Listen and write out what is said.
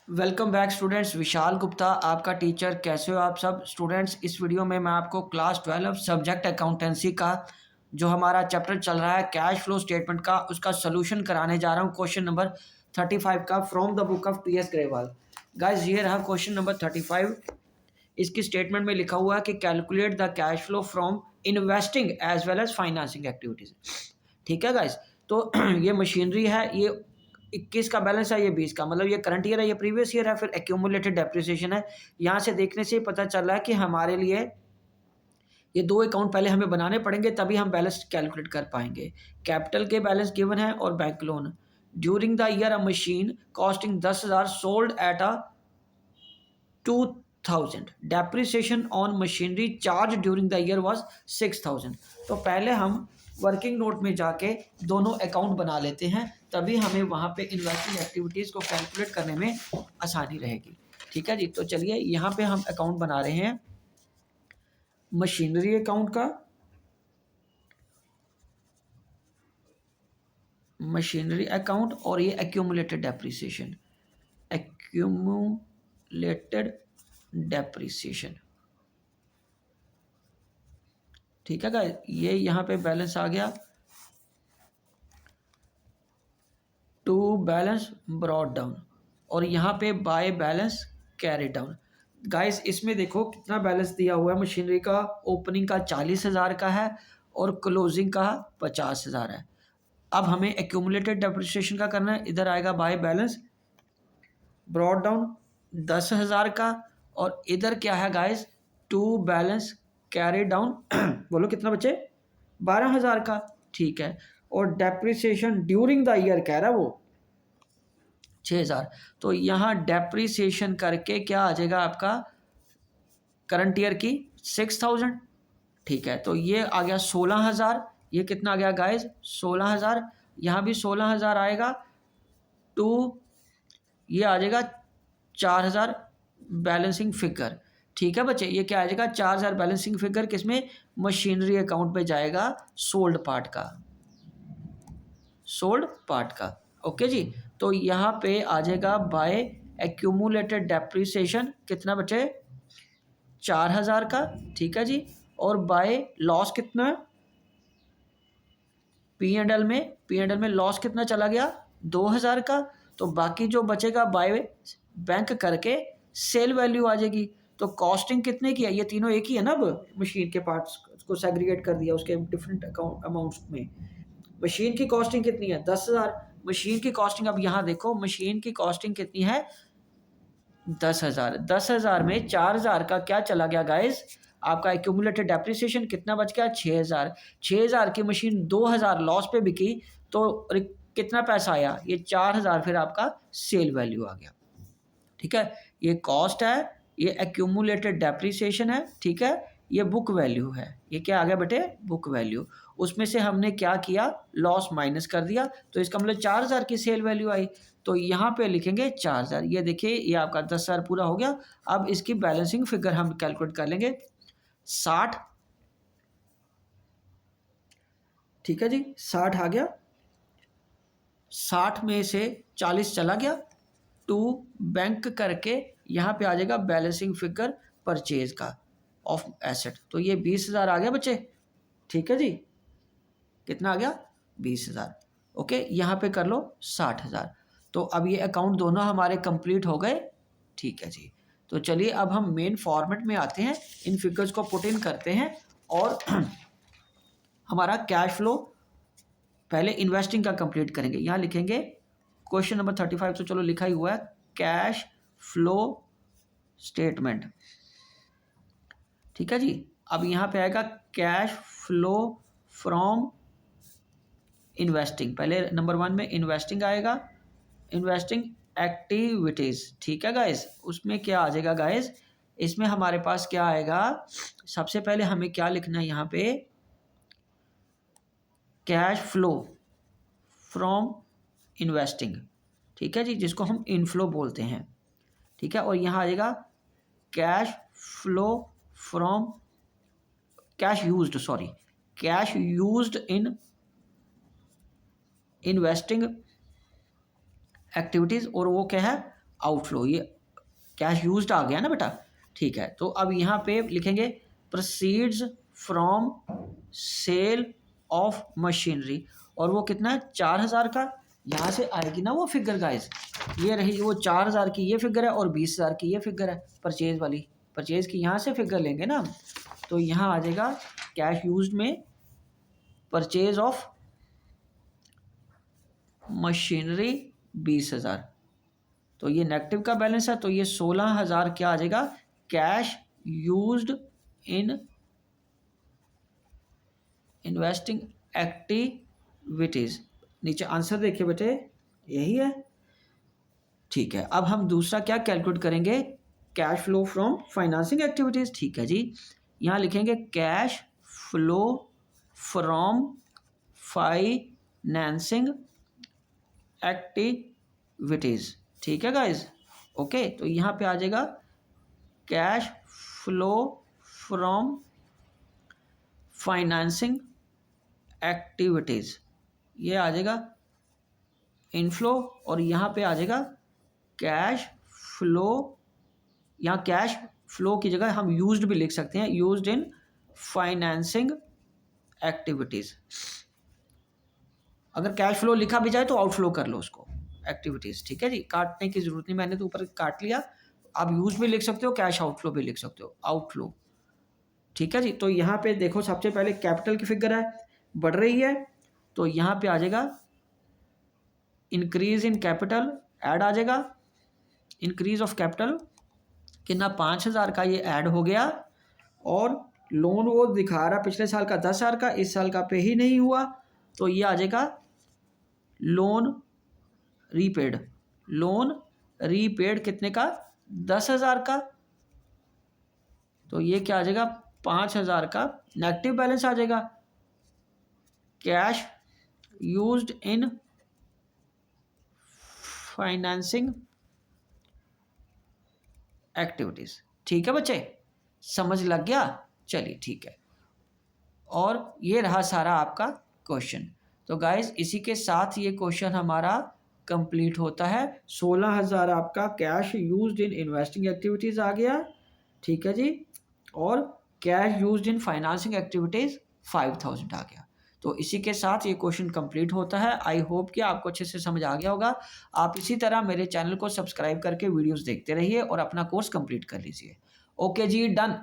Welcome back students. Vishal Gupta आपका teacher. कैसे हो आप सब स्टूडेंट्स? इस वीडियो में मैं आपको क्लास 12 सब्जेक्ट अकाउंटेंसी का जो हमारा चैप्टर चल रहा है कैश फ्लो स्टेटमेंट का, उसका सोल्यूशन कराने जा रहा हूँ। क्वेश्चन नंबर 35 का from the book of T S Grewal. Guys ये रहा क्वेश्चन नंबर 35। इसकी स्टेटमेंट में लिखा हुआ है कि calculate the cash flow from investing as well as financing activities. ठीक है गाइस, तो ये मशीनरी है, ये 21 का बैलेंस है, ये 20 का, मतलब ये करंट ईयर है, ये प्रीवियस ईयर है, फिर एक्यूमुलेटेड डेप्रिसिएशन है। यहाँ से देखने से पता चल रहा है कि हमारे लिए ये दो अकाउंट पहले हमें बनाने पड़ेंगे, तभी हम बैलेंस कैलकुलेट कर पाएंगे। कैपिटल के बैलेंस गिवन है और bank loan. During the year a machine costing 10,000 sold at a 2,000। Depreciation on machinery charge during the year was 6,000। तो पहले हम वर्किंग नोट में जाके दोनों अकाउंट बना लेते हैं, तभी हमें वहाँ पे इन्वेस्टिंग एक्टिविटीज़ को कैलकुलेट करने में आसानी रहेगी। ठीक है जी, तो चलिए यहाँ पे हम अकाउंट बना रहे हैं मशीनरी अकाउंट का। मशीनरी अकाउंट और ये एक्यूमुलेटेड डेप्रिसिएशन, एक्यूमुलेटेड डेप्रिसिएशन। ठीक है गाइस, ये यहाँ पे बैलेंस आ गया टू बैलेंस ब्रॉड डाउन, और यहाँ पे by balance carry down. Guys इसमें देखो कितना बैलेंस दिया हुआ है। मशीनरी का ओपनिंग का 40,000 का है और क्लोजिंग का 50,000 है। अब हमें एक्यूमुलेटेड डेप्रिसिएशन का करना है। इधर आएगा बाय बैलेंस ब्रॉड डाउन 10,000 का, और इधर क्या है guys, to balance carry down बोलो कितना बचे, 12,000 का। ठीक है, और डेप्रिसिएशन ड्यूरिंग द ईयर कह रहा है वो 6,000। तो यहाँ डेप्रिसिएशन करके क्या आ जाएगा आपका करंट ईयर की 6,000। ठीक है, तो ये आ गया 16,000। ये कितना आ गया गाइस, 16,000। यहाँ भी 16,000 आएगा। टू ये आ जाएगा 4,000 बैलेंसिंग फिगर। ठीक है बच्चे, ये क्या आ जाएगा 4,000 बैलेंसिंग फिगर, किसमें, मशीनरी अकाउंट पे जाएगा, सोल्ड पार्ट का, सोल्ड पार्ट का। ओके जी, तो यहाँ पे आ जाएगा बाय एक्यूमुलेटेड डेप्रिसिएशन कितना बचे, 4,000 का। ठीक है जी, और बाय लॉस कितना, पी एंड एल में लॉस कितना चला गया, 2,000 का। तो बाकी जो बचेगा बाय बैंक करके सेल वैल्यू आ जाएगी। तो कॉस्टिंग कितने की है, ये तीनों एक ही है ना। अब मशीन के पार्ट्स को सेग्रीगेट कर दिया उसके डिफरेंट अकाउंट अमाउंट्स में। मशीन की कॉस्टिंग कितनी है, 10,000। मशीन की कॉस्टिंग अब यहाँ देखो, मशीन की कॉस्टिंग कितनी है, 10,000। 10,000 में 4,000 का क्या चला गया गाइस, आपका एक्यूमुलेटेड डेप्रिसिएशन कितना बच गया, 6,000। 6,000 की मशीन 2,000 लॉस पे बिकी, तो कितना पैसा आया, ये 4,000 फिर आपका सेल वैल्यू आ गया। ठीक है, ये कॉस्ट है, ये एक्यूमुलेटेड डेप्रिसिएशन है। ठीक है, ये बुक वैल्यू है। ये क्या आ गया बेटे, बुक वैल्यू। उसमें से हमने क्या किया, लॉस माइनस कर दिया, तो इसका मतलब 4,000 की सेल वैल्यू आई। तो यहाँ पे लिखेंगे 4,000। ये देखिए, ये आपका 10,000 पूरा हो गया। अब इसकी बैलेंसिंग फिगर हम कैलकुलेट कर लेंगे, 60। ठीक है जी, 60 आ गया। 60 में से 40 चला गया, टू बैंक करके यहाँ पे आ जाएगा बैलेंसिंग फिगर परचेज का ऑफ एसेट। तो ये 20,000 आ गया बच्चे। ठीक है जी, कितना आ गया, 20,000। ओके, यहाँ पे कर लो 60,000। तो अब ये अकाउंट दोनों हमारे कंप्लीट हो गए। ठीक है जी, तो चलिए अब हम मेन फॉर्मेट में आते हैं, इन फिगर्स को पुट इन करते हैं, और हमारा कैश फ्लो पहले इन्वेस्टिंग का कंप्लीट करेंगे। यहाँ लिखेंगे क्वेश्चन नंबर 35, तो चलो लिखा ही हुआ है कैश फ्लो स्टेटमेंट। ठीक है जी, अब यहाँ पे आएगा कैश फ्लो फ्रॉम इन्वेस्टिंग। पहले नंबर 1 में इन्वेस्टिंग आएगा, इन्वेस्टिंग एक्टिविटीज़। ठीक है गाइस, उसमें क्या आ जाएगा गाइस, इसमें हमारे पास क्या आएगा, सबसे पहले हमें क्या लिखना है यहाँ पे, कैश फ्लो फ्रॉम इन्वेस्टिंग। ठीक है जी, जिसको हम इनफ्लो बोलते हैं। ठीक है, और यहाँ आ जाएगा cash flow from cash used, sorry, cash used in investing activities, और वो क्या है, आउटफ्लो, ये कैश यूज्ड आ गया ना बेटा, ठीक है। तो अब यहाँ पे लिखेंगे proceeds from sale of machinery, और वो कितना है 4000 का, यहाँ से आएगी ना वो फिगर गाइस, ये रही वो 4000 की ये फिगर है और 20,000 की ये फिगर है परचेज वाली, परचेज की यहाँ से फिगर लेंगे ना हम, तो यहाँ आ जाएगा कैश यूज्ड में परचेज ऑफ मशीनरी 20,000, तो ये नेगेटिव का बैलेंस है, तो ये 16,000 क्या आ जाएगा cash used in investing activities. नीचे आंसर देखिए बेटे, यही है, ठीक है। अब हम दूसरा क्या कैलकुलेट करेंगे, cash flow from financing activities, ठीक है जी। यहाँ लिखेंगे cash flow from financing activities, ठीक है गाइज, ओके। तो यहाँ पे आ जाएगा cash flow from financing activities, ये आ जाएगा इनफ्लो, और यहाँ पे आ जाएगा कैश फ्लो, यहाँ कैश फ्लो की जगह हम यूज्ड भी लिख सकते हैं, यूज्ड इन फाइनेंसिंग एक्टिविटीज। अगर कैश फ्लो लिखा भी जाए तो आउटफ्लो कर लो उसको, एक्टिविटीज, ठीक है जी, काटने की जरूरत नहीं, मैंने तो ऊपर काट लिया, आप यूज भी लिख सकते हो, कैश आउटफ्लो भी लिख सकते हो, आउटफ्लो, ठीक है जी। तो यहाँ पे देखो सबसे पहले कैपिटल की फिगर है, बढ़ रही है, तो यहाँ पे आ जाएगा इंक्रीज इन कैपिटल, ऐड आ जाएगा, इंक्रीज ऑफ कैपिटल कितना 5,000 का ये ऐड हो गया, और लोन वो दिखा रहा पिछले साल का 10,000 का, इस साल का पे ही नहीं हुआ, तो ये आ जाएगा लोन रीपेड, लोन रीपेड कितने का 10,000 का, तो ये क्या आ जाएगा 5,000 का नेगेटिव बैलेंस आ जाएगा, cash used in financing activities, ठीक है बच्चे, समझ लग गया, चलिए ठीक है। और ये रहा सारा आपका क्वेश्चन। तो गाइज इसी के साथ ये क्वेश्चन हमारा कंप्लीट होता है। 16,000 आपका cash used in investing activities आ गया, ठीक है जी, और cash used in financing activities 5,000 आ गया। तो इसी के साथ ये क्वेश्चन कंप्लीट होता है। आई होप कि आपको अच्छे से समझ आ गया होगा। आप इसी तरह मेरे चैनल को सब्सक्राइब करके वीडियोस देखते रहिए और अपना कोर्स कंप्लीट कर लीजिए। ओके जी, डन।